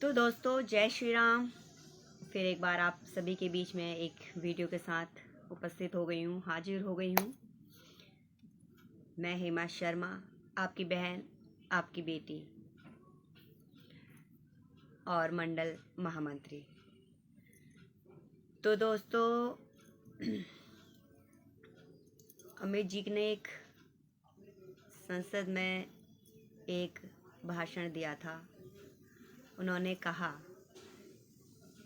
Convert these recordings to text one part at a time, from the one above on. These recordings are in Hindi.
तो दोस्तों, जय श्री राम। फिर एक बार आप सभी के बीच में एक वीडियो के साथ उपस्थित हो गई हूँ, हाजिर हो गई हूँ। मैं हेमा शर्मा, आपकी बहन, आपकी बेटी और मंडल महामंत्री। तो दोस्तों, अमित जी ने एक संसद में एक भाषण दिया था। उन्होंने कहा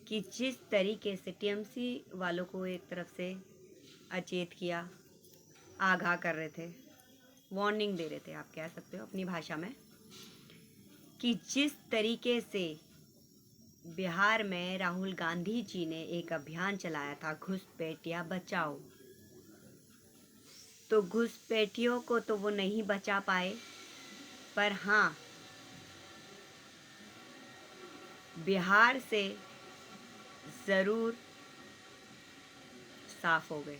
कि जिस तरीके से टीएमसी वालों को एक तरफ से अचेत किया, आगाह कर रहे थे, वार्निंग दे रहे थे, आप कह सकते हो अपनी भाषा में, कि जिस तरीके से बिहार में राहुल गांधी जी ने एक अभियान चलाया था, घुसपैठिया बचाओ, तो घुसपैठियों को तो वो नहीं बचा पाए, पर हाँ, बिहार से ज़रूर साफ हो गए।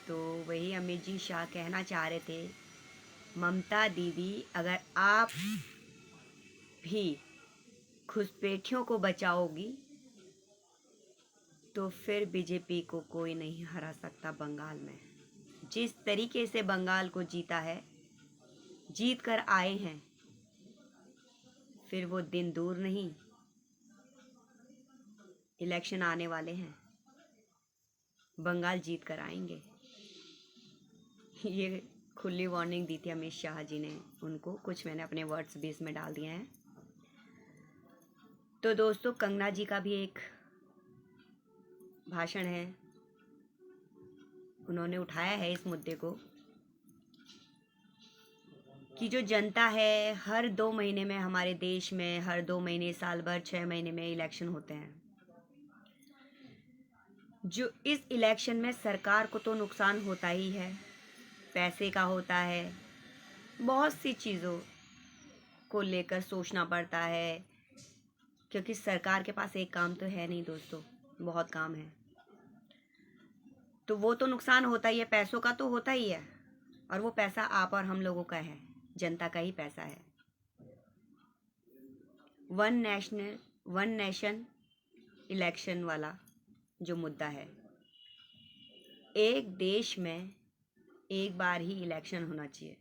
तो वही अमित जी शाह कहना चाह रहे थे, ममता दीदी, अगर आप भी घुसपैठियों को बचाओगी तो फिर बीजेपी को कोई नहीं हरा सकता बंगाल में। जिस तरीके से बंगाल को जीता है, जीत कर आए हैं, फिर वो दिन दूर नहीं, इलेक्शन आने वाले हैं, बंगाल जीत कर आएंगे। ये खुली वार्निंग दी थी अमित शाह जी ने उनको। कुछ मैंने अपने वर्ड्स भी इसमें डाल दिए हैं। तो दोस्तों, कंगना जी का भी एक भाषण है, उन्होंने उठाया है इस मुद्दे को कि जो जनता है, हर 2 महीने में हमारे देश में, हर 2 महीने, साल भर, 6 महीने में इलेक्शन होते हैं। जो इस इलेक्शन में सरकार को तो नुकसान होता ही है, पैसे का होता है, बहुत सी चीज़ों को लेकर सोचना पड़ता है, क्योंकि सरकार के पास एक काम तो है नहीं दोस्तों, बहुत काम है। तो वो तो नुकसान होता ही है, पैसों का तो होता ही है, और वो पैसा आप और हम लोगों का है, जनता का ही पैसा है। वन नेशन इलेक्शन वाला जो मुद्दा है, एक देश में एक बार ही इलेक्शन होना चाहिए,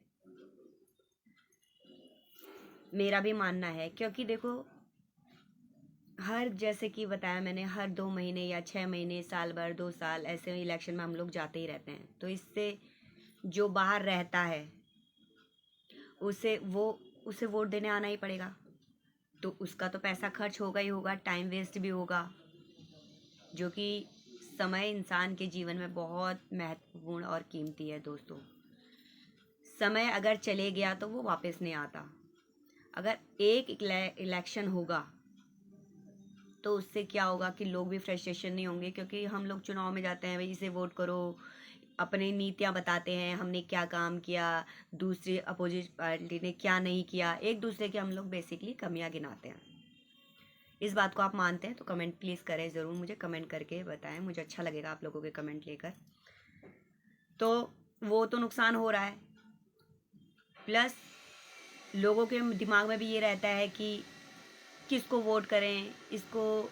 मेरा भी मानना है। क्योंकि देखो, जैसे कि बताया मैंने, हर 2 महीने या 6 महीने, साल भर, 2 साल, ऐसे इलेक्शन में हम लोग जाते ही रहते हैं। तो इससे जो बाहर रहता है उसे वोट देने आना ही पड़ेगा, तो उसका तो पैसा खर्च होगा ही होगा, टाइम वेस्ट भी होगा, जो कि समय इंसान के जीवन में बहुत महत्वपूर्ण और कीमती है दोस्तों। समय अगर चले गया तो वो वापस नहीं आता। अगर एक इलेक्शन होगा तो उससे क्या होगा कि लोग भी फ्रस्ट्रेशन नहीं होंगे, क्योंकि हम लोग चुनाव में जाते हैं, भाई इसे वोट करो, अपनी नीतियां बताते हैं, हमने क्या काम किया, दूसरी अपोजिट पार्टी ने क्या नहीं किया, एक दूसरे के हम लोग बेसिकली कमियां गिनाते हैं। इस बात को आप मानते हैं तो कमेंट प्लीज़ करें, ज़रूर मुझे कमेंट करके बताएं, मुझे अच्छा लगेगा आप लोगों के कमेंट लेकर। तो वो तो नुकसान हो रहा है, प्लस लोगों के दिमाग में भी ये रहता है कि किसको वोट करें, इसको,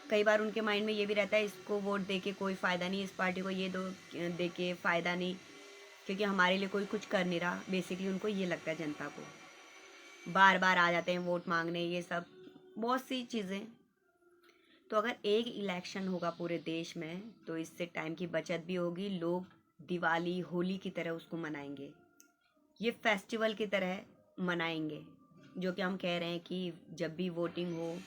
कई बार उनके माइंड में ये भी रहता है, इसको वोट देके कोई फ़ायदा नहीं, इस पार्टी को ये दो देके फ़ायदा नहीं, क्योंकि हमारे लिए कोई कुछ कर नहीं रहा। बेसिकली उनको ये लगता है, जनता को बार बार आ जाते हैं वोट मांगने, ये सब बहुत सी चीज़ें। तो अगर एक इलेक्शन होगा पूरे देश में तो इससे टाइम की बचत भी होगी, लोग दिवाली, होली की तरह उसको मनाएंगे, ये फेस्टिवल की तरह मनाएंगे, जो कि हम कह रहे हैं कि जब भी वोटिंग हो,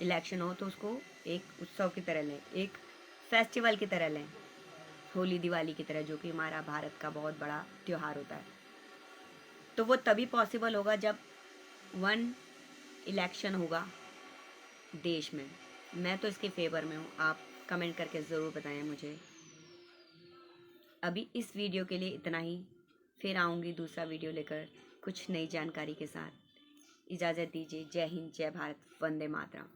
इलेक्शन हो, तो उसको एक उत्सव की तरह लें, एक फेस्टिवल की तरह लें, होली दिवाली की तरह, जो कि हमारा भारत का बहुत बड़ा त्यौहार होता है। तो वो तभी पॉसिबल होगा जब वन इलेक्शन होगा देश में। मैं तो इसके फेवर में हूँ, आप कमेंट करके ज़रूर बताएं मुझे। अभी इस वीडियो के लिए इतना ही, फिर आऊँगी दूसरा वीडियो लेकर कुछ नई जानकारी के साथ। इजाज़त दीजिए। जय हिंद, जय भारत, वंदे मातरम।